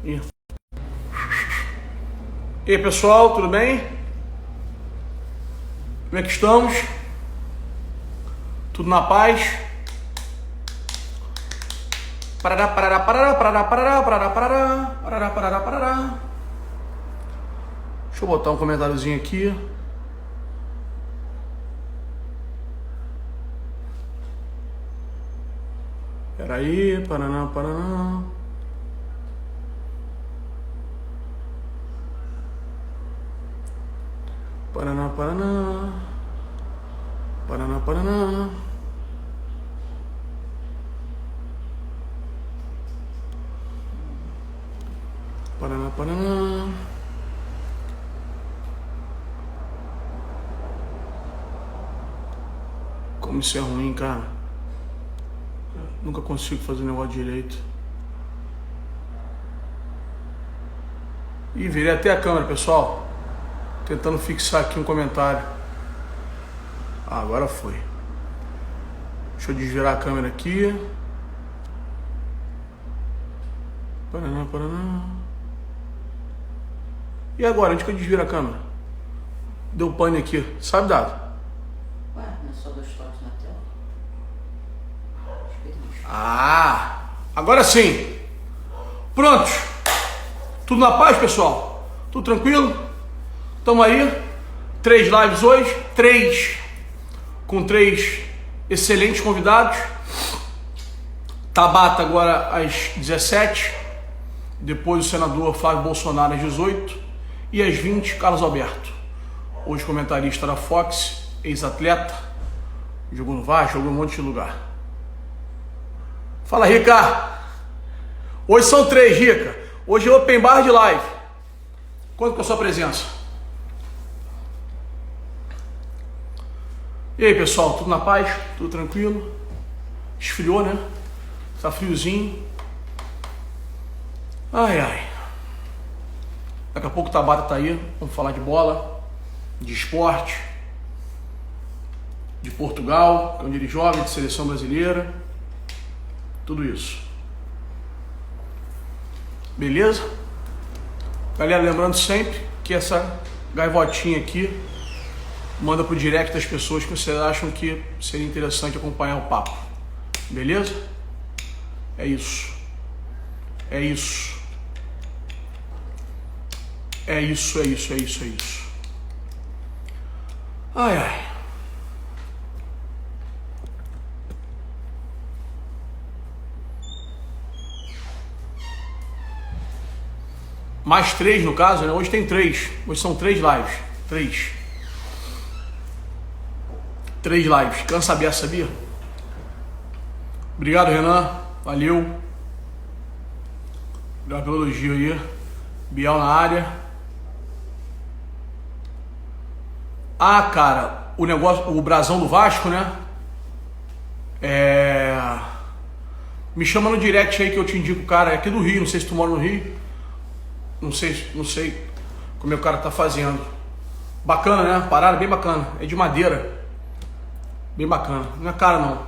E aí, pessoal, tudo bem? Como é que estamos? Tudo na paz? Parará, parará, parará, parará, parará, parará, parará, parará, parará, parará. Deixa eu botar um comentáriozinho aqui. Peraí, paraná, paraná. Paraná, paraná. Paraná, paraná. Paraná, paraná. Como isso é ruim, cara. Nunca consigo fazer o negócio direito. Ih, virei até a câmera, pessoal. Tentando fixar aqui um comentário. Ah, agora foi. Deixa eu desvirar a câmera aqui. Paraná, paraná. E agora, onde que eu desviro a câmera? Deu pane aqui. Sabe, Dado? Ué, não é só 2 toques na tela? Ah, agora sim. Prontos. Tudo na paz, pessoal? Tudo tranquilo? Tamo aí. 3 lives hoje. 3 com 3 excelentes convidados. Tabata agora às 17. Depois o senador Flávio Bolsonaro às 18. E às 20, Carlos Alberto. Hoje comentarista da Fox, ex-atleta. Jogou no Vasco, jogou em um monte de lugar. Fala, Rica. Hoje são 3, Rica. Hoje é open bar de live. Quanto com a sua presença? E aí, pessoal, tudo na paz? Tudo tranquilo? Esfriou, né? Tá friozinho. Ai, ai. Daqui a pouco o Tabata tá aí. Vamos falar de bola, de esporte, de Portugal, onde ele joga, de seleção brasileira. Tudo isso. Beleza? Galera, lembrando sempre que essa gaivotinha aqui manda pro direct das pessoas que vocês acham que seria interessante acompanhar o papo. Beleza? É isso. É isso. É isso, é isso, é isso, é isso. Ai, ai. Mais 3 no caso, né? Hoje tem 3. Hoje são 3 lives. 3 lives. Cansa saber, sabia? Obrigado, Renan. Valeu. Obrigado pelo elogio aí. Biel na área. Ah, cara, o negócio, o brasão do Vasco, né? Me chama no direct aí que eu te indico, cara. É aqui do Rio, não sei se tu mora no Rio. Não sei como é que o cara tá fazendo. Bacana, né? Parada bem bacana. É de madeira. Bem bacana. Não é cara, não.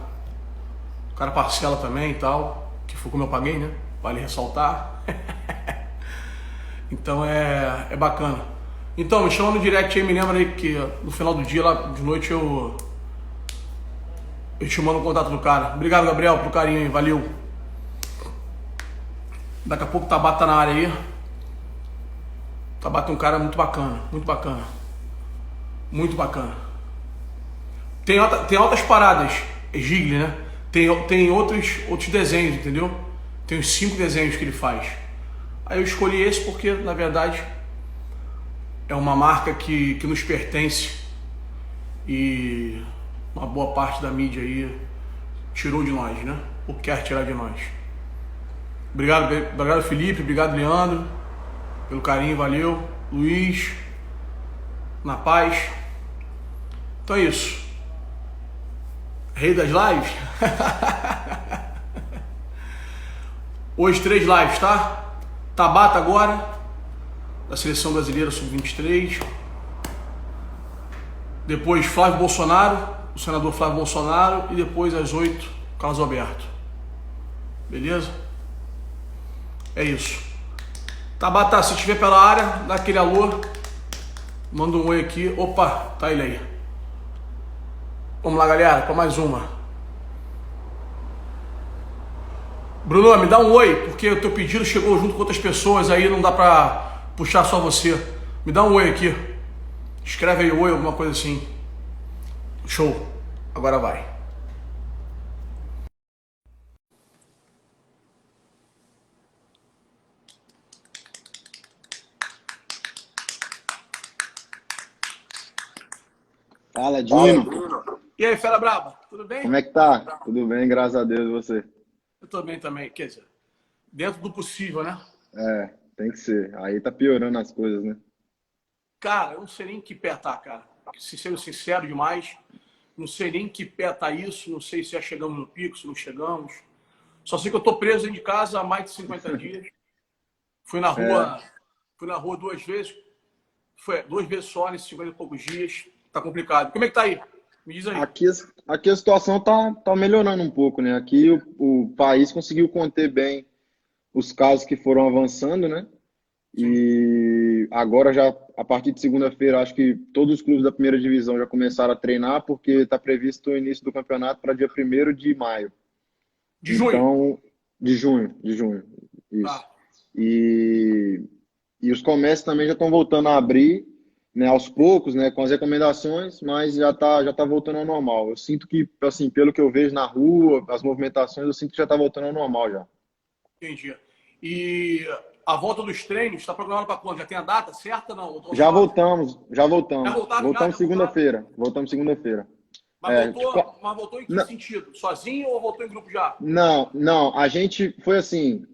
O cara parcela também e tal. Que foi como eu paguei, né? Vale ressaltar. Então é bacana. Então, me chama no direct aí, me lembra aí que no final do dia, lá de noite, eu te mando o contato do cara. Obrigado, Gabriel, pelo carinho aí, valeu. Daqui a pouco o Tabata tá na área aí. O Tabata é um cara muito bacana, muito bacana. Muito bacana. Tem altas paradas, Gigli, né? Tem outros desenhos, entendeu? Tem uns 5 desenhos que ele faz. Aí eu escolhi esse porque, na verdade, é uma marca que nos pertence e uma boa parte da mídia aí tirou de nós, né? Ou quer tirar de nós. Obrigado Felipe, obrigado Leandro, pelo carinho, valeu. Luiz, na paz. Então é isso. Rei das lives. Hoje 3 lives, tá? Tabata agora, da seleção brasileira sub-23. Depois Flávio Bolsonaro, o senador Flávio Bolsonaro. E depois às 8, Carlos Alberto. Beleza? É isso. Tabata, se estiver pela área, dá aquele alô. Manda um oi aqui. Opa, tá ele aí. Vamos lá, galera, para mais uma. Bruno, me dá um oi, porque o teu pedido chegou junto com outras pessoas aí, não dá pra puxar só você. Me dá um oi aqui. Escreve aí oi, alguma coisa assim. Show. Agora vai. Fala, Dino. E aí, fera braba, tudo bem? Como é que tá? Tudo bem, graças a Deus, e você? Eu tô bem também, quer dizer, dentro do possível, né? É, tem que ser. Aí tá piorando as coisas, né? Cara, eu não sei nem em que pé tá, cara. Se sendo sincero demais, não sei nem em que pé tá isso, não sei se já chegamos no pico, se não chegamos. Só sei que eu tô preso dentro de casa há mais de 50 dias. Fui na É, rua 2 vezes. Foi 2 vezes só nesses 50 e poucos dias. Tá complicado. Como é que tá aí? Me diz aí. aqui a situação tá melhorando um pouco, né? Aqui o país conseguiu conter bem os casos que foram avançando, né? Sim. E agora já, a partir de segunda-feira, acho que todos os clubes da primeira divisão já começaram a treinar, porque está previsto o início do campeonato para dia 1º de maio. De junho. Então, de junho, isso. Tá. E, e os comércios também já estão voltando a abrir, né, aos poucos, né, com as recomendações, mas já tá voltando ao normal. Eu sinto que, assim, pelo que eu vejo na rua, as movimentações, eu sinto que já está voltando ao normal já. Entendi. E a volta dos treinos está programada para quando? Já tem a data certa? Não? Ou Já só... voltamos, já Já voltamos. voltaram já? Voltamos Já voltaram? segunda-feira. Voltamos segunda-feira. Mas É, voltou, mas voltou em que n- sentido? Sozinho ou voltou em grupo já? não, não, a gente foi assim,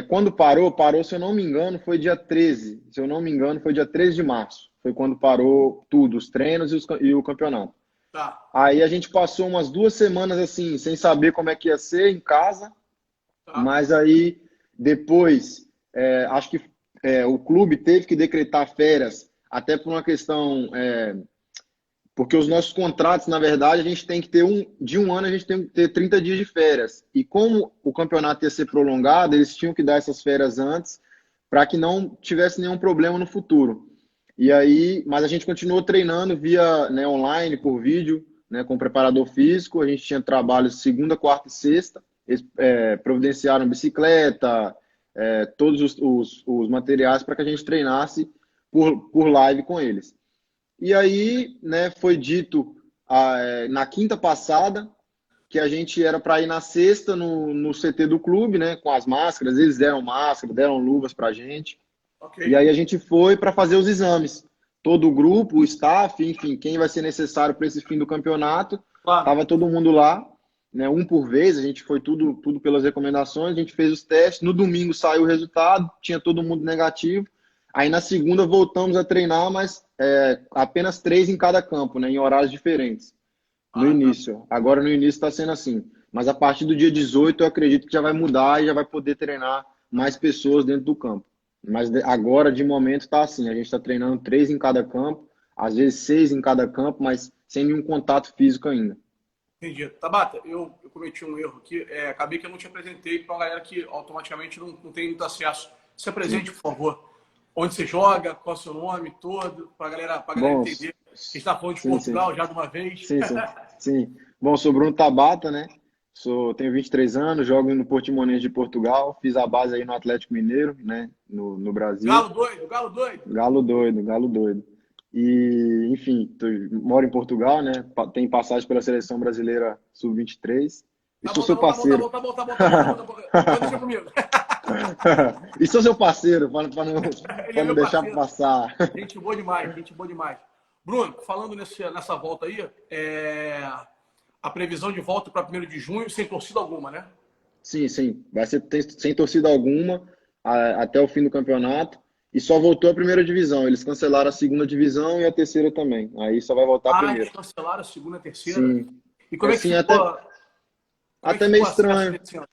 quando parou, se eu não me engano, foi dia 13. Se eu não me engano, foi dia 13 de março. Foi quando parou tudo, os treinos e o campeonato. Tá, Aí a gente passou umas 2 semanas assim, sem saber como é que ia ser em casa, tá. mas aí depois, acho que o clube teve que decretar férias, até por uma questão, porque os nossos contratos, na verdade, a gente tem que ter de um ano, a gente tem que ter 30 dias de férias. E como o campeonato ia ser prolongado, eles tinham que dar essas férias antes para que não tivesse nenhum problema no futuro. E aí, mas a gente continuou treinando via, né, online, por vídeo, né, com preparador físico. A gente tinha trabalhos segunda, quarta e sexta. Eles providenciaram bicicleta, todos os materiais para que a gente treinasse por live com eles. E aí, né, foi dito na quinta passada que a gente era para ir na sexta no CT do clube, né, com as máscaras. Eles deram máscara, deram luvas para a gente. Ok. E aí a gente foi para fazer os exames. Todo o grupo, o staff, enfim, quem vai ser necessário para esse fim do campeonato, Claro. estava todo mundo lá, né, um por vez. A gente foi tudo pelas recomendações. A gente fez os testes. No domingo saiu o resultado, tinha todo mundo negativo. Aí na segunda voltamos a treinar, mas apenas 3 em cada campo, né, em horários diferentes. No Ah, tá. início. Agora no início está sendo assim. Mas a partir do dia 18 eu acredito que já vai mudar e já vai poder treinar mais pessoas dentro do campo. Mas agora, de momento, está assim. A gente está treinando 3 em cada campo, às vezes 6 em cada campo, mas sem nenhum contato físico ainda. Entendi. Tabata, eu cometi um erro aqui. Acabei que eu não te apresentei para uma galera que automaticamente não tem muito acesso. Se apresente, por favor. Onde você joga, qual é o seu nome todo, para galera Bom, entender. A gente está falando de sim, sim. Portugal já de uma vez. Sim, sim. Sim. Bom, sou Bruno Tabata, né? Tenho 23 anos, jogo no Portimonense de Portugal, fiz a base aí no Atlético Mineiro, né? No Brasil. Galo doido, galo doido. Galo doido, galo doido. E, enfim, moro em Portugal, né? Tenho passagem pela seleção brasileira sub-23. E Tá sou bom, tá seu bom, tá bom, tá parceiro. bom, tá bom, tá bom, tá bom, tá bom, tá bom. Pode deixar comigo. E sou seu parceiro, para Ele é não meu deixar parceiro. passar. Gente boa demais, gente boa demais. Bruno, falando nessa volta aí, a previsão de volta para 1º de junho, sem torcida alguma, né? Sim, sim. Vai ser sem torcida alguma até o fim do campeonato. E só voltou a primeira divisão. Eles cancelaram a segunda divisão e a terceira também. Aí só vai voltar a Ah, eles primeira. cancelaram a segunda e a terceira. Sim. E como é que Assim, ficou, como é que até meio ficou o acesso estranho. desse ano?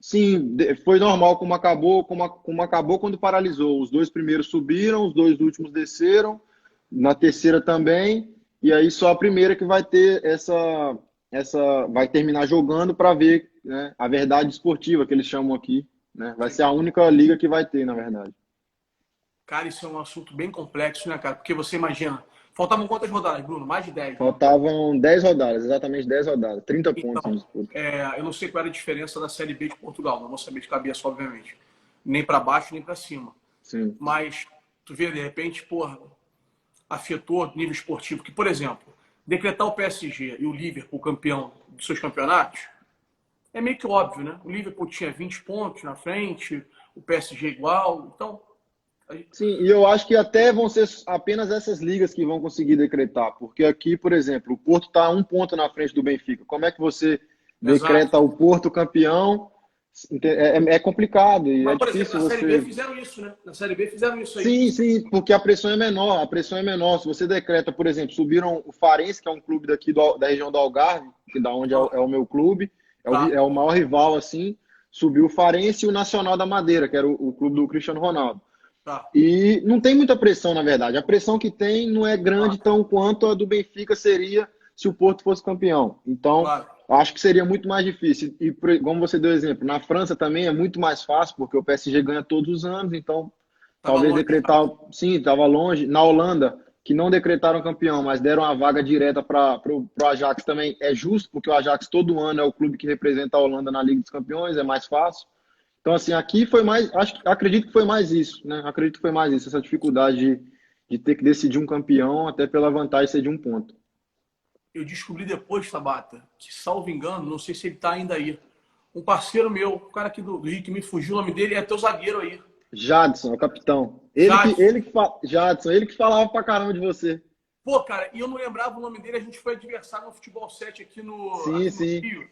Sim, foi normal como acabou, como acabou quando paralisou. Os 2 primeiros subiram, os 2 últimos desceram, na terceira também, e aí só a primeira que vai ter vai terminar jogando para ver, né, a verdade esportiva que eles chamam aqui, né? Vai ser a única liga que vai ter, na verdade. Cara, isso é um assunto bem complexo, né, cara? Porque você imagina, faltavam quantas rodadas, Bruno? Mais de 10, né? Faltavam 10 rodadas, exatamente 10 rodadas, 30 pontos em Então, disputa. eu não sei qual era a diferença da Série B de Portugal, não vou saber de cabeça, obviamente. Nem para baixo, nem para cima. Sim. Mas, tu vê, de repente, porra, afetou nível esportivo. Que, por exemplo, decretar o PSG e o Liverpool campeão de seus campeonatos é meio que óbvio, né? O Liverpool tinha 20 pontos na frente, o PSG igual. Então, Sim, e eu acho que até vão ser apenas essas ligas que vão conseguir decretar, porque aqui, por exemplo, o Porto está 1 ponto na frente do Benfica. Como é que você decreta exato. o Porto campeão? É complicado e é Mas, por exemplo, difícil na Série B você. fizeram isso, né? Na Série B fizeram isso aí. Sim, sim, porque a pressão é menor. A pressão é menor. Se você decreta, por exemplo, subiram o Farense, que é um clube daqui da região do Algarve, que da onde é o meu clube, Tá. é o maior rival, assim. Subiu o Farense e o Nacional da Madeira, que era o clube do Cristiano Ronaldo. Tá. E não tem muita pressão, na verdade. A pressão que tem não é grande Claro. tão quanto a do Benfica seria se o Porto fosse campeão. Então, Claro. acho que seria muito mais difícil. E, como você deu exemplo, na França também é muito mais fácil, porque o PSG ganha todos os anos, então Tava talvez longe. decretar. Sim, estava longe. Na Holanda, que não decretaram campeão, mas deram a vaga direta para o Ajax também, é justo, porque o Ajax todo ano é o clube que representa a Holanda na Liga dos Campeões, é mais fácil. Então, assim, aqui foi mais, acredito que foi mais isso, né? Acredito que foi mais isso, essa dificuldade de ter que decidir um campeão, até pela vantagem ser de 1 ponto. Eu descobri depois, Tabata, que, salvo engano, não sei se ele tá ainda aí. Um parceiro meu, um cara aqui do Rio que me fugiu, o nome dele é teu zagueiro aí. Jadson, é o capitão. Jadson. Jadson, ele que falava pra caramba de você. Pô, cara, e eu não lembrava o nome dele, a gente foi adversário no Futebol 7 aqui Sim, no sim. Rio.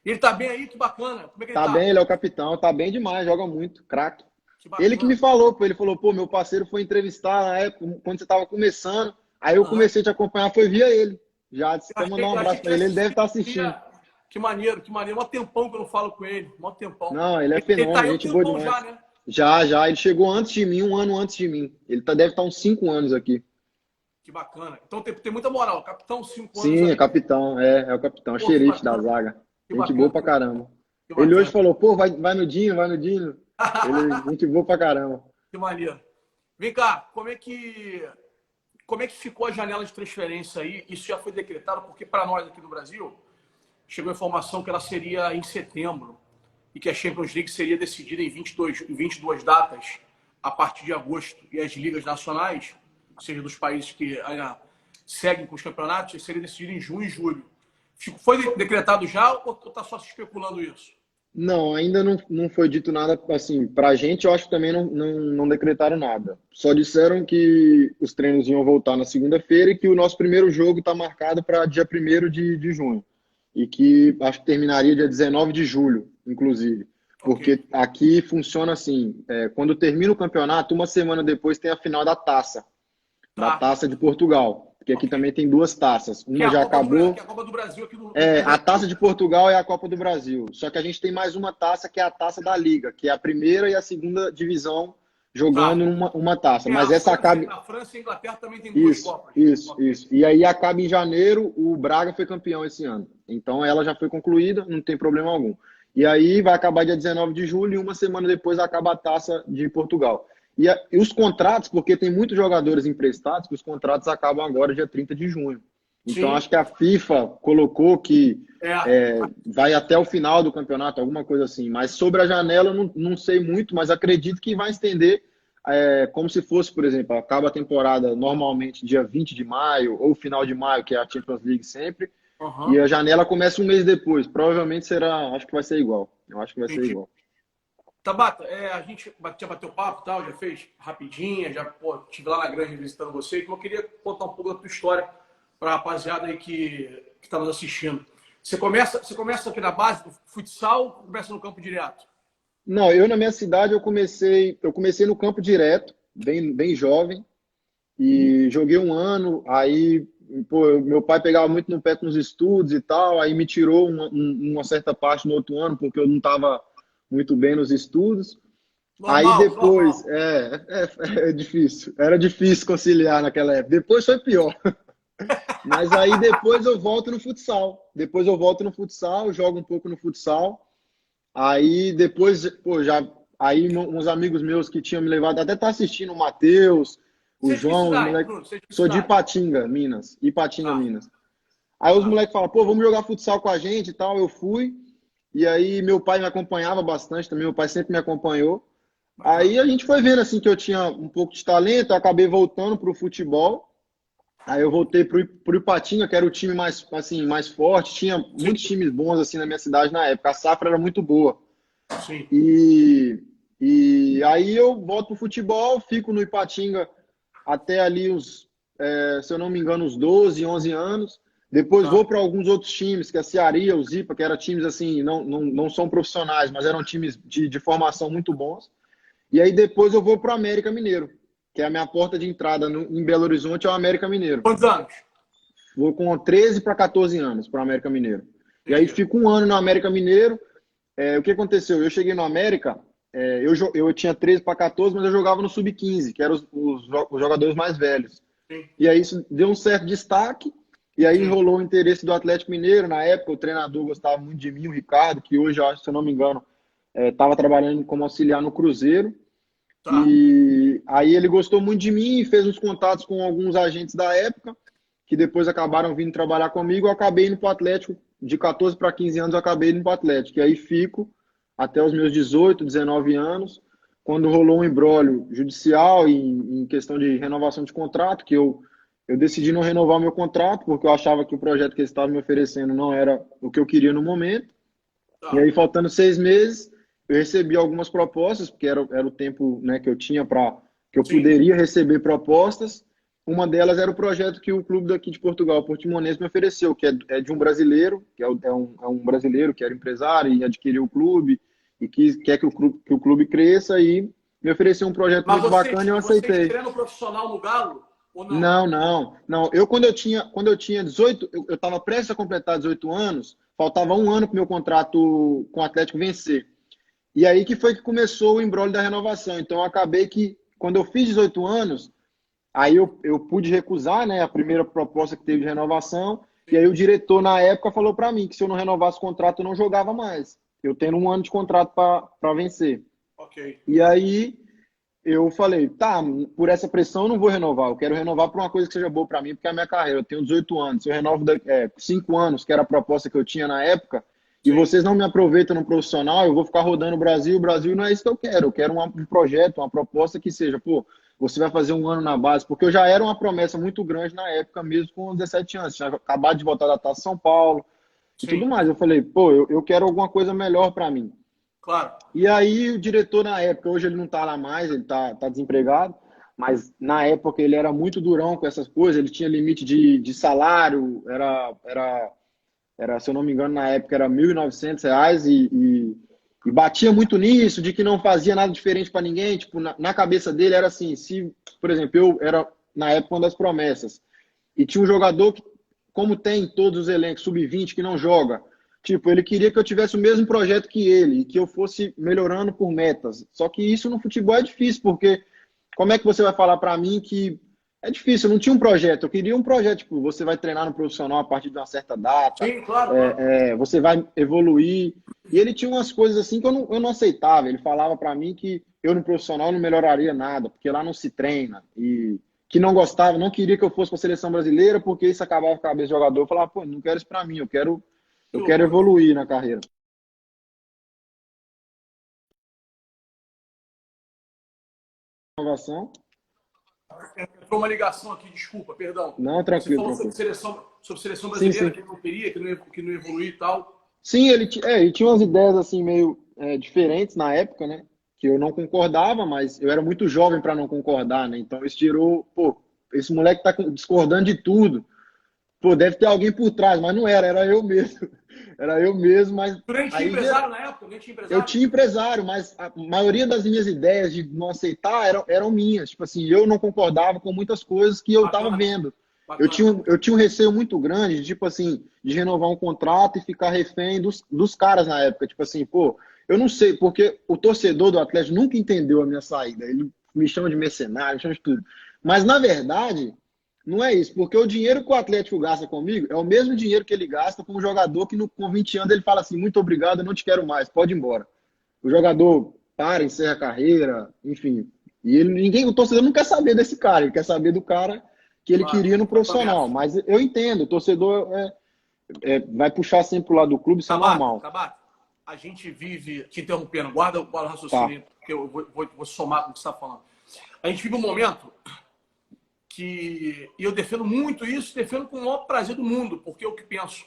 Ele tá bem aí, que bacana. Como é que ele Tá tá? bem, ele é o capitão, tá bem demais, joga muito, craque. Que Ele que bacana. me falou, pô, ele falou, pô, meu parceiro foi entrevistar na época, quando você tava começando, aí eu Aham. comecei a te acompanhar, foi via ele. Jadson, Eu até mandar um achei abraço que pra ele, ele deve estar assistia. assistindo. Que maneiro, que maneiro. Mó tempão que eu não falo com ele. Mó tempão. Não, ele é Ele tá fenômeno, aí um gente boa tempão demais. já, né? Já, ele chegou antes de mim, 1 ano antes de mim. Ele deve estar uns 5 anos aqui. Que bacana. Então tem muita moral. Capitão, 5 anos Sim, é aí. capitão, é o capitão, é Pô, que xerife da bacana. zaga. Que Gente boa bacana. pra caramba. Que Ele hoje bacana. falou, pô, vai no Dino, vai no Dino. Ele, gente boa pra caramba. Que maneiro. Vem cá, como é que ficou a janela de transferência aí? Isso já foi decretado, porque para nós aqui no Brasil, chegou a informação que ela seria em setembro e que a Champions League seria decidida em 22 datas a partir de agosto. E as ligas nacionais, ou seja, dos países que ainda seguem com os campeonatos, seria decidida em junho e julho. Foi decretado já ou está só se especulando isso? Não, ainda não foi dito nada, assim, pra gente eu acho que também não decretaram nada. Só disseram que os treinos iam voltar na segunda-feira e que o nosso primeiro jogo está marcado para dia 1º de junho. E que acho que terminaria dia 19 de julho, inclusive. Porque Ok. aqui funciona assim, quando termina o campeonato, uma semana depois tem a final da Tá. Taça de Portugal. Porque aqui Ok. também tem 2 taças. Que é Uma a já Copa acabou. que é a Copa do Brasil aqui do A Taça de Portugal é a Copa do Brasil. Só que a gente tem mais uma taça que é a Taça da Liga, que é a primeira e a segunda divisão jogando Tá. uma taça. Mas essa acaba. A França e a Inglaterra também tem duas Copas. Ok. Isso. E aí acaba em janeiro, o Braga foi campeão esse ano. Então ela já foi concluída, não tem problema algum. E aí vai acabar dia 19 de julho e uma semana depois acaba a Taça de Portugal. E os contratos, porque tem muitos jogadores emprestados, que os contratos acabam agora dia 30 de junho. Então, Sim. acho que a FIFA colocou que É. vai até o final do campeonato, alguma coisa assim. Mas sobre a janela, eu não sei muito, mas acredito que vai estender como se fosse, por exemplo, acaba a temporada normalmente dia 20 de maio ou final de maio, que é a Champions League sempre, Aham. e a janela começa um mês depois. Provavelmente será, acho que vai ser igual. Eu acho que vai ser Entendi. igual. Tabata, a gente já bateu papo e tal, já fez rapidinha, já estive lá na grande visitando você, então eu queria contar um pouco da tua história para a rapaziada aí que está nos assistindo. Você começa aqui na base do futsal ou começa no campo direto? Não, eu na minha cidade eu comecei no campo direto, bem jovem, e joguei 1 ano, aí pô, meu pai pegava muito no pé com os estudos e tal, aí me tirou uma certa parte no outro ano, porque eu não estava muito bem nos estudos. Aí depois, Normal. é difícil, era difícil conciliar naquela época. Depois foi pior. Mas aí depois eu volto no futsal. Jogo um pouco no futsal. Aí depois, pô, já Aí uns amigos meus que tinham me levado, até tá assistindo, o Matheus, o Você é de que João, os cidade, moleques. Bruno? Você é de que Sou de cidade? Ipatinga, Minas. Ipatinga, Tá, Minas. Aí os tá. moleques falam, pô, vamos jogar futsal com a gente e tal. Eu fui. E aí meu pai me acompanhava bastante também, meu pai sempre me acompanhou. Aí Bacana. a gente foi vendo assim que eu tinha um pouco de talento, eu acabei voltando pro futebol. Aí eu voltei pro Ipatinga, que era o time mais, assim, mais forte. Tinha Sim, muitos times bons assim na minha cidade na época. A safra era muito boa. sim. E, e aí eu volto pro futebol, fico no Ipatinga até ali se eu não me engano, uns 12, 11 anos. Depois vou Tá. para alguns outros times, que é a Cearia, o Zipa, que eram times assim, não são profissionais, mas eram times de formação muito bons. E aí depois eu vou para o América Mineiro, que é a minha porta de entrada em Belo Horizonte, é o América Mineiro. Quantos anos? Vou com 13 para 14 anos para o América Mineiro. E aí Entendi. fico um ano no América Mineiro. O que aconteceu? Eu cheguei no América, eu tinha 13 para 14, mas eu jogava no Sub-15, que eram os jogadores mais velhos. Sim, E aí isso deu um certo destaque, e aí sim. rolou o interesse do Atlético Mineiro. Na época, o treinador gostava muito de mim, o Ricardo, que hoje, eu acho, se eu não me engano, estava trabalhando como auxiliar no Cruzeiro. Tá. E aí ele gostou muito de mim e fez uns contatos com alguns agentes da época, que depois acabaram vindo trabalhar comigo. Eu acabei indo para o Atlético, de 14 para 15 anos, eu acabei indo para o Atlético. E aí fico até os meus 18, 19 anos, quando rolou um imbróglio judicial em questão de renovação de contrato, que eu decidi não renovar meu contrato, porque eu achava que o projeto que eles estavam me oferecendo não era o que eu queria no momento. E Tá. aí, faltando 6 meses, eu recebi algumas propostas, porque era o tempo, né, que eu tinha que eu Sim. poderia receber propostas. Uma delas era o projeto que o clube daqui de Portugal, Portimonense, me ofereceu, que é de um brasileiro, que é um brasileiro que era empresário e adquiriu o clube e quer que o clube cresça, e me ofereceu um projeto Mas muito bacana e eu você aceitei. estreia no profissional no Galo ou não? Não, não, não. Quando eu tinha 18, eu estava prestes a completar 18 anos, faltava um ano para o meu contrato com o Atlético vencer. E aí que foi que começou o imbróglio da renovação. Então eu acabei que, quando eu fiz 18 anos, aí eu pude recusar, né, a primeira proposta que teve de renovação, e Sim. aí o diretor na época falou para mim que se eu não renovasse o contrato eu não jogava mais. Eu tendo um ano de contrato para vencer. Ok. E aí eu falei, tá, por essa pressão eu não vou renovar, eu quero renovar por uma coisa que seja boa para mim, porque é a minha carreira, eu tenho 18 anos, se eu renovo 5 anos, que era a proposta que eu tinha na época, e Sim. vocês não me aproveitam no profissional, eu vou ficar rodando o Brasil não é isso que eu quero um projeto, uma proposta que seja, pô, você vai fazer um ano na base, porque eu já era uma promessa muito grande na época, mesmo com 17 anos, tinha acabado de voltar da Taça São Paulo e tudo Sim. mais, eu falei, pô, eu quero alguma coisa melhor para mim. Claro. E aí o diretor na época, hoje ele não está lá mais, ele tá desempregado, mas na época ele era muito durão com essas coisas, ele tinha limite de salário, se eu não me engano, na época era R$ 1.900 e batia muito nisso, de que não fazia nada diferente para ninguém, tipo, na cabeça dele era assim, se, por exemplo, eu era na época uma das promessas, e tinha um jogador que, como tem em todos os elencos, sub-20, que não joga. Tipo, ele queria que eu tivesse o mesmo projeto que ele e que eu fosse melhorando por metas. Só que isso no futebol é difícil, porque como é que você vai falar para mim que é difícil? Eu não tinha um projeto, eu queria um projeto, tipo, você vai treinar no profissional a partir de uma certa data, Sim, claro, claro. você vai evoluir. E ele tinha umas coisas assim que eu não aceitava. Ele falava para mim que eu no profissional não melhoraria nada, porque lá não se treina. E que não gostava, não queria que eu fosse para a seleção brasileira, porque isso acabava com a cabeça do jogador. Eu falava, pô, não quero isso para mim, eu quero, Que eu quero loucura. evoluir na carreira. Inovação? Entrou uma ligação aqui, desculpa, perdão. Não, Você tranquilo, falou tranquilo. sobre seleção Sim, brasileira, sim. que ele não queria, que não ia evoluir e tal. Sim, ele tinha umas ideias assim meio diferentes na época, né? Que eu não concordava, mas eu era muito jovem para não concordar, né? Então isso tirou, pô, esse moleque tá discordando de tudo. Pô, deve ter alguém por trás, mas não era eu mesmo. Era eu mesmo, mas Tu nem tinha aí empresário na época? Nem tinha eu empresário? tinha empresário, mas a maioria das minhas ideias de não aceitar eram minhas. Tipo assim, eu não concordava com muitas coisas que eu estava Bacana, vendo. Eu bacana. tinha, eu tinha um receio muito grande, tipo assim, de renovar um contrato e ficar refém dos caras na época. Tipo assim, pô, eu não sei, porque o torcedor do Atlético nunca entendeu a minha saída. Ele me chama de mercenário, me chama de tudo. Mas, na verdade, não é isso, porque o dinheiro que o Atlético gasta comigo é o mesmo dinheiro que ele gasta com um jogador que com 20 anos ele fala assim, muito obrigado, eu não te quero mais, pode ir embora. O jogador para, encerra a carreira, enfim. E ninguém, o torcedor não quer saber desse cara, ele quer saber do cara que ele Claro, queria no profissional. Mas eu entendo, o torcedor vai puxar sempre pro lado do clube, isso é normal. Tabata, a gente vive, te interrompendo, guarda o raciocínio, Tá. porque eu vou somar com o que você está falando. A gente vive um momento e eu defendo muito isso, defendo com o maior prazer do mundo, porque é o que penso.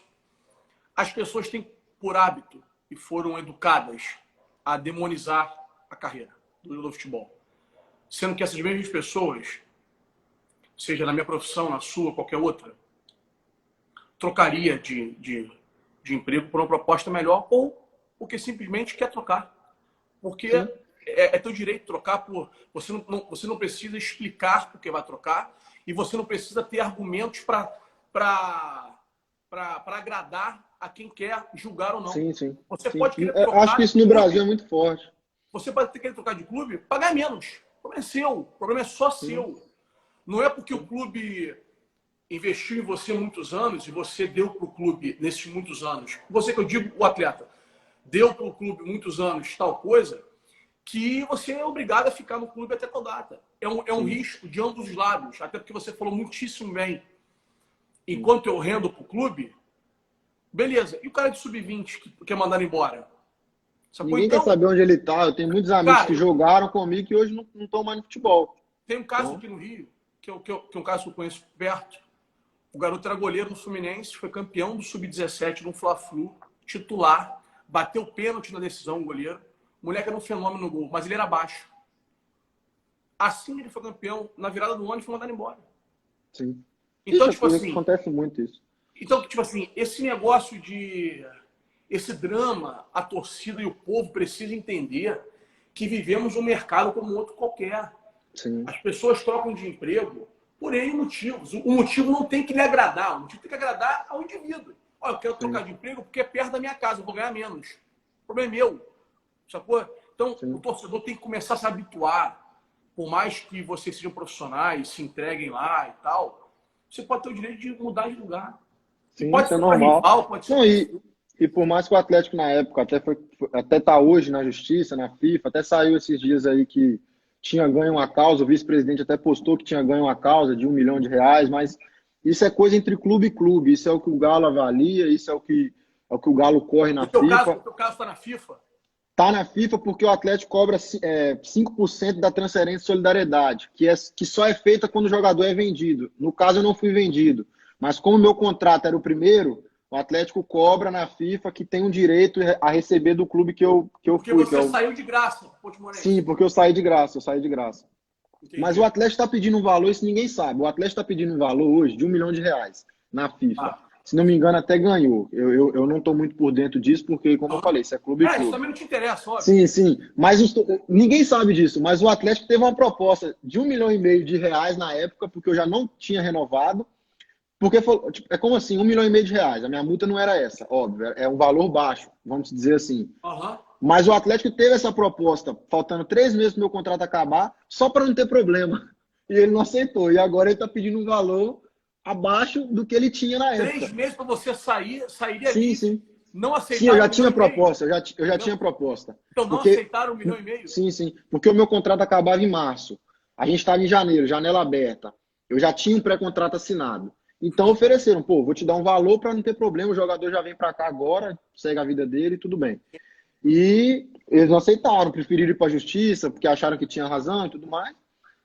As pessoas têm por hábito e foram educadas a demonizar a carreira do futebol. Sendo que essas mesmas pessoas, seja na minha profissão, na sua, qualquer outra, trocaria de emprego por uma proposta melhor ou porque simplesmente quer trocar. Porque é teu direito trocar por... Você não precisa explicar por que vai trocar e você não precisa ter argumentos para agradar a quem quer julgar ou não. Sim. Você pode querer Eu trocar... acho que isso no Brasil é muito forte. Você pode querer trocar de clube, pagar menos. O problema é seu. O problema é só seu. Não é porque o clube investiu em você muitos anos e você deu para o clube nesses muitos anos. Você que eu digo, o atleta, deu para o clube muitos anos tal coisa, que você é obrigado a ficar no clube até tal data. É um risco de ambos os lados. Até porque você falou muitíssimo bem. Enquanto eu rendo para o clube, beleza. E o cara de sub-20 que quer mandar embora? Ninguém quer saber onde ele está. Eu tenho muitos amigos que jogaram comigo que hoje não estão mais no futebol. Tem um caso aqui no Rio, que é um caso que eu conheço perto. O garoto era goleiro no Fluminense, foi campeão do Sub-17 no Fla-Flu, titular, bateu pênalti na decisão, o goleiro. O moleque era um fenômeno no gol, mas ele era baixo. Assim ele foi campeão, na virada do ano, e foi mandado embora. Sim. Então, tipo assim, acontece muito isso. Então, tipo assim, esse negócio esse drama, a torcida e o povo precisam entender que vivemos um mercado como outro qualquer. Sim. As pessoas trocam de emprego por N motivos. O motivo não tem que lhe agradar, o motivo tem que agradar ao indivíduo. Olha, eu quero trocar de emprego porque é perto da minha casa, eu vou ganhar menos. O problema é meu. Sacou? Então, o torcedor tem que começar a se habituar. Por mais que vocês sejam profissionais, se entreguem lá e tal, você pode ter o direito de mudar de lugar. Sim, pode isso é ser normal. Rival, pode ser... Não, e por mais que o Atlético na época até tá hoje na Justiça, na FIFA, até saiu esses dias aí que tinha ganho uma causa, o vice-presidente até postou que tinha ganho uma causa de R$1 milhão, mas isso é coisa entre clube e clube, isso é o que o Galo avalia, isso é o que o Galo corre na FIFA. O teu caso está na FIFA? Tá na FIFA porque o Atlético cobra 5% da transferência de solidariedade, que só é feita quando o jogador é vendido. No caso, eu não fui vendido, mas como o meu contrato era o primeiro, o Atlético cobra na FIFA que tem um direito a receber do clube que eu porque fui. Porque você saiu de graça, Portimonense. Sim, porque eu saí de graça, Entendi. Mas o Atlético está pedindo um valor, isso ninguém sabe. O Atlético está pedindo um valor hoje de R$1 milhão na FIFA. Se não me engano, até ganhou. Eu não estou muito por dentro disso, porque, como eu falei, isso é clube e clube. Isso também não te interessa, óbvio. Sim. Mas ninguém sabe disso. Mas o Atlético teve uma proposta de R$1,5 milhão na época, porque eu já não tinha renovado. Porque é como assim, R$1,5 milhão. A minha multa não era essa, óbvio. É um valor baixo, vamos dizer assim. Mas o Atlético teve essa proposta, faltando 3 meses para o meu contrato acabar, só para não ter problema. E ele não aceitou. E agora ele está pedindo um valor abaixo do que ele tinha na época. 3 meses para você sairia Sim. Não aceitaram. Sim, eu já tinha proposta. Eu já tinha proposta. Então não aceitaram R$1,5 milhão? Sim. Porque o meu contrato acabava em março. A gente estava em janeiro, janela aberta. Eu já tinha um pré-contrato assinado. Então ofereceram, vou te dar um valor para não ter problema, o jogador já vem para cá agora, segue a vida dele, tudo bem. E eles não aceitaram, preferiram ir para a justiça, porque acharam que tinha razão e tudo mais,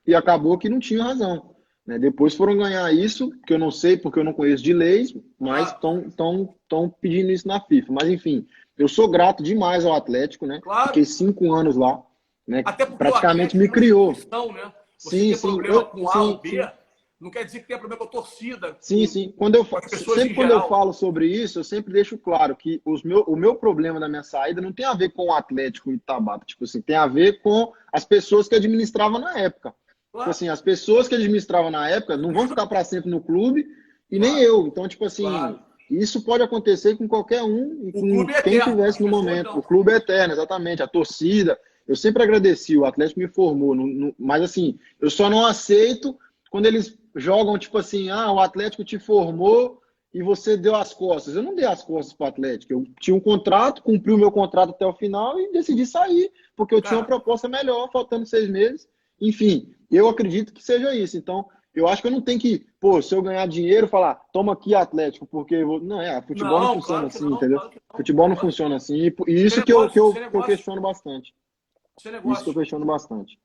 e acabou que não tinha razão. Né? Depois foram ganhar isso, que eu não sei, porque eu não conheço de leis, mas estão pedindo isso na FIFA. Mas enfim, eu sou grato demais ao Atlético, né? Claro. Fiquei 5 anos lá, né? Até porque praticamente me criou. Né? Você tem problema com A ou B, não quer dizer que tem problema com a torcida. Sim. Quando eu falo sobre isso, eu sempre deixo claro que o meu problema da minha saída não tem a ver com o Atlético e Tabata. Tipo assim, tem a ver com as pessoas que administravam na época. Claro. Tipo assim, as pessoas que administravam na época não vão ficar para sempre no clube e nem eu. Então, tipo assim, isso pode acontecer com qualquer um e com quem estivesse no momento. Não. O clube é eterno, exatamente. A torcida. Eu sempre agradeci, o Atlético me formou. Mas assim, eu só não aceito quando eles jogam, tipo assim, o Atlético te formou e você deu as costas. Eu não dei as costas para o Atlético. Eu tinha um contrato, cumpri o meu contrato até o final e decidi sair, porque eu tinha uma Cara, proposta melhor, faltando 6 meses. Enfim, eu acredito que seja isso. Então, eu acho que eu não tenho que, pô, se eu ganhar dinheiro, falar, toma aqui, Atlético, porque eu vou... Não, futebol não não, funciona claro que assim, não, entendeu? claro que não. Futebol não Claro que funciona não. assim. E Isso é isso que eu, que negócio, isso eu, é que eu negócio, questiono bastante. isso é Isso que eu negócio. questiono bastante.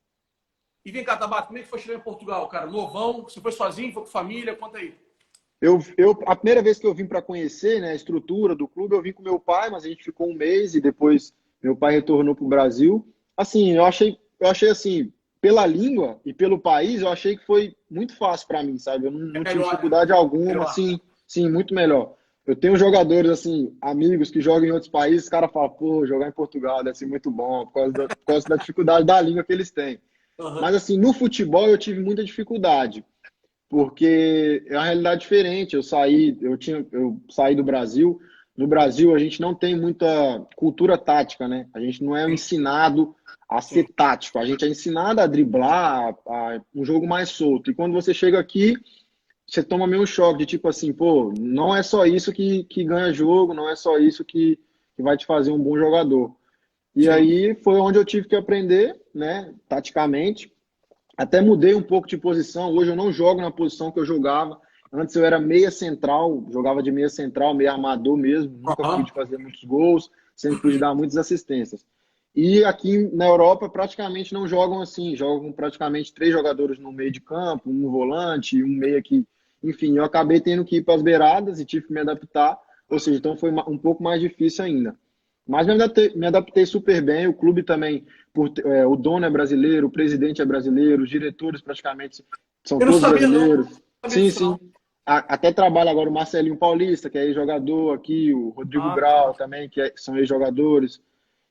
E vem cá, Tabata, como é que foi chegar em Portugal, cara? Novão, você foi sozinho, foi com família? Conta aí. A primeira vez que eu vim para conhecer, né, a estrutura do clube, eu vim com meu pai, mas a gente ficou um mês e depois meu pai retornou para o Brasil. Assim, eu achei assim, pela língua e pelo país, eu achei que foi muito fácil para mim, sabe? Eu É não tive melhor, né? dificuldade alguma, Melhor. assim, sim, muito melhor. Eu tenho jogadores, assim, amigos que jogam em outros países, os caras falam, pô, jogar em Portugal deve ser muito bom, por causa da dificuldade da língua que eles têm. Aham. Mas, assim, no futebol eu tive muita dificuldade porque é uma realidade diferente. Eu saí do Brasil. No Brasil, a gente não tem muita cultura tática, né? A gente não é Sim, ensinado a ser sim. tático. A gente é ensinado a driblar, a um jogo mais solto. E quando você chega aqui, você toma meio um choque de tipo assim, pô, não é só isso que ganha jogo, não é só isso que vai te fazer um bom jogador. E Sim. aí foi onde eu tive que aprender, né, taticamente. Até mudei um pouco de posição. Hoje eu não jogo na posição que eu jogava. Antes eu era meia central, jogava de meia central, meia armador mesmo. Nunca fui Aham. de fazer muitos gols, sempre fui de dar muitas assistências. E aqui na Europa praticamente não jogam assim. Jogam praticamente 3 jogadores no meio de campo, um volante, um meia que. Enfim, eu acabei tendo que ir para as beiradas e tive que me adaptar. Ou seja, então foi um pouco mais difícil ainda. Mas me adaptei super bem. O clube também o dono é brasileiro, o presidente é brasileiro, os diretores praticamente são Eu não todos sabia, não. Não brasileiros. sabia Sim, disso, sim. não. Até trabalha agora o Marcelinho Paulista, que é ex-jogador aqui, o Rodrigo Ah, tá. Grau também, são ex-jogadores,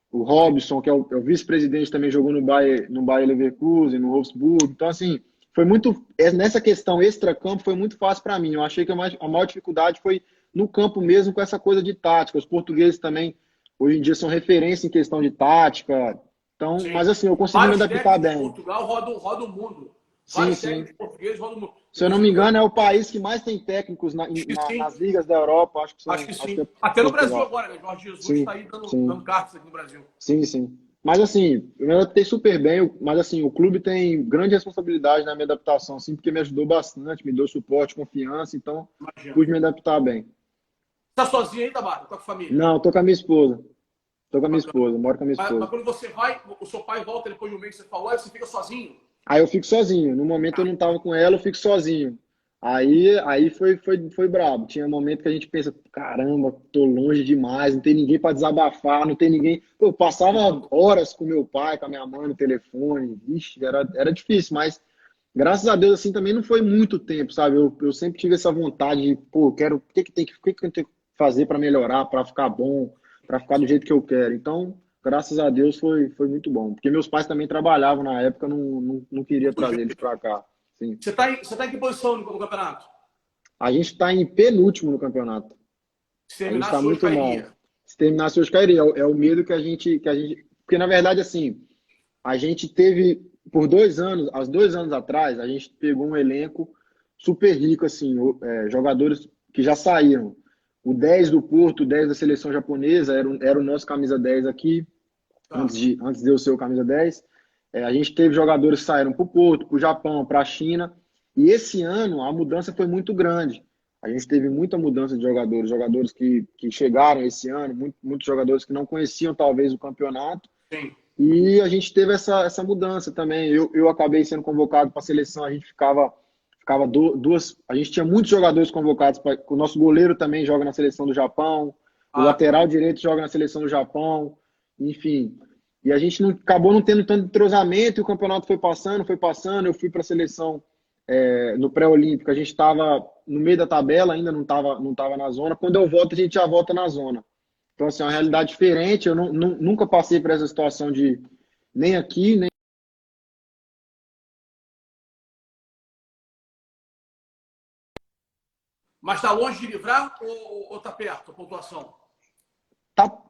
o Robson, que é o vice-presidente, também jogou no Bayer Leverkusen, no Wolfsburg. Então, assim, foi muito. Nessa questão extra-campo foi muito fácil para mim. Eu achei que a maior dificuldade foi no campo mesmo, com essa coisa de tática. Os portugueses também, hoje em dia, são referência em questão de tática. Então, Sim. mas assim, eu consegui me Vários adaptar técnicos de bem. Portugal rodam o mundo. Sim, Vários sim. técnicos portugueses rodam o mundo. Se eu não me Inclusive, engano, é o país que mais tem técnicos acho que sim. nas ligas da Europa. Acho que Acho que sim. é Até no Brasil Portugal. agora, né? Jorge Jesus Sim, está aí dando sim. cartas aqui no Brasil. Sim, sim. Mas assim, eu me adaptei super bem, mas assim, o clube tem grande responsabilidade na minha adaptação, assim, porque me ajudou bastante, me deu suporte, confiança, então Imagina. pude me adaptar bem. Tá sozinho aí, Tabata? Tá com família? Não, tô com a minha esposa. Tô com a minha Bacana. esposa, moro com a minha Mas esposa. quando você vai, o seu pai volta depois de um mês que você falou, aí você fica sozinho? Aí eu fico sozinho. No momento eu não tava com ela, eu fico sozinho. Aí foi brabo. Tinha um momento que a gente pensa, caramba, tô longe demais, não tem ninguém para desabafar, não tem ninguém. Pô, eu passava horas com meu pai, com a minha mãe no telefone. Ixi, era difícil, mas graças a Deus assim também não foi muito tempo, sabe? Eu sempre tive essa vontade de, pô, o que eu tenho que fazer para melhorar, para ficar bom, para ficar do jeito que eu quero. Então, graças a Deus foi muito bom. Porque meus pais também trabalhavam na época, não queria Muito trazer eles jeito. para cá. Sim. Você tá em que posição no campeonato? A gente está em penúltimo no campeonato. Se A gente está terminasse hoje, muito mal. cairia. Se terminasse hoje, cairia. É o medo que a gente. Porque, na verdade, assim, a gente teve, por 2 anos, há 2 anos atrás, a gente pegou um elenco super rico, assim, jogadores que já saíram. O 10 do Porto, o 10 da seleção japonesa, era o nosso camisa 10 aqui, Tá. antes de eu ser o camisa 10. A gente teve jogadores que saíram para o Porto, para o Japão, para a China. E esse ano a mudança foi muito grande. A gente teve muita mudança de jogadores, jogadores que chegaram esse ano, muitos jogadores que não conheciam talvez o campeonato. Sim. E a gente teve essa mudança também. Eu acabei sendo convocado para a seleção, a gente ficava duas. A gente tinha muitos jogadores convocados. O nosso goleiro também joga na seleção do Japão, o Ah, lateral também. direito joga na seleção do Japão, enfim. E a gente acabou não tendo tanto entrosamento e o campeonato foi passando. Eu fui para a seleção no pré-olímpico, a gente estava no meio da tabela, ainda não tava na zona. Quando eu volto, a gente já volta na zona. Então, assim, é uma realidade diferente. Eu nunca passei por essa situação de nem aqui, nem. Mas tá longe de livrar ou tá perto a pontuação?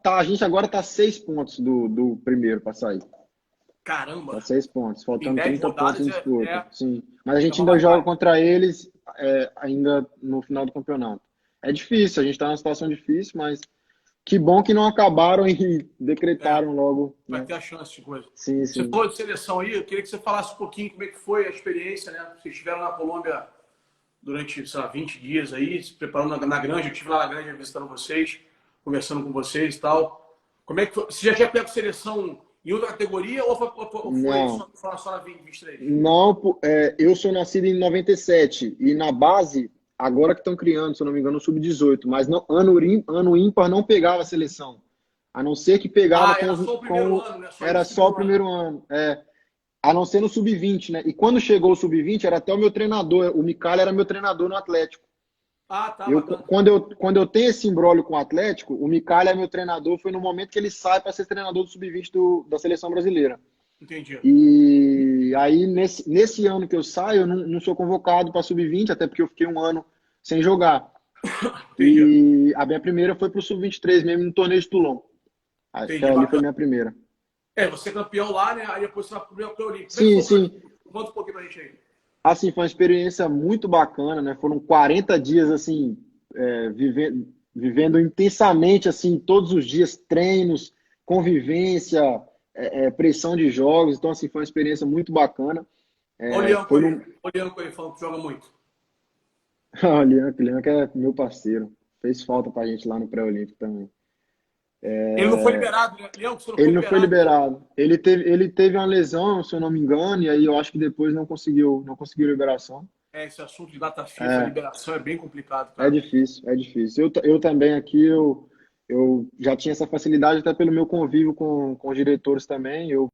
A gente agora está 6 pontos do primeiro para sair. Está Caramba! 6 pontos, Em faltando 10 30 pontos rodadas em é, disputa. é, Sim. Mas a é gente uma ainda joga batalha. contra eles ainda no final do campeonato. É difícil, a gente está numa situação difícil, mas que bom que não acabaram e É, decretaram logo, vai né? ter a chance de coisa. Sim, Você sim. falou de seleção aí, eu queria que você falasse um pouquinho como é que foi a experiência, né? Vocês estiveram na Colômbia durante, sei lá, 20 dias aí, se preparando na granja. Eu estive lá na granja visitando vocês, conversando com vocês e tal. Como é que foi? Você já tinha pego seleção em outra categoria ou foi Não, só na 2023? não, eu sou nascido em 97 e na base, agora que estão criando, se eu não me engano, o sub-18, mas não, ano ímpar não pegava a seleção. A não ser que pegava Ah, era só o primeiro com ano, né? Só era isso, o só o primeiro ano. primeiro ano. A não ser no sub-20, né? E quando chegou o sub-20, era até o meu treinador, o Micali era meu treinador no Atlético. Ah, tá, bacana. Quando eu tenho esse imbróglio com o Atlético, o Micali é meu treinador, foi no momento que ele sai para ser treinador do sub-20 da seleção brasileira. Entendi. E aí, nesse ano que eu saio, eu não sou convocado para sub-20, até porque eu fiquei um ano sem jogar. Entendi. E a minha primeira foi para o sub-23, mesmo no torneio de Toulon. Entendi, Aquela ali foi bacana. minha primeira. Você é campeão lá, né? Aí depois você vai pro Olímpico. Como é que Sim, foi pra sim. ti? Conta um pouquinho pra gente aí. Assim, foi uma experiência muito bacana, né? Foram 40 dias, assim, vivendo intensamente, assim, todos os dias, treinos, convivência, pressão de jogos. Então, assim, foi uma experiência muito bacana. Olha o É, Lianco foi aí. num... Olha o Lianco aí falando que joga muito. O Lianca é meu parceiro. Fez falta pra gente lá no pré-olímpico também. Ele não foi liberado, né? Lianco, você não foi Ele não foi liberado, né? liberado. Ele teve uma lesão, se eu não me engano, e aí eu acho que depois não conseguiu liberação. Esse assunto de data FIFA, É, liberação, é bem complicado, é cara. difícil, é difícil. Eu também aqui, eu já tinha essa facilidade até pelo meu convívio com os diretores também. Eu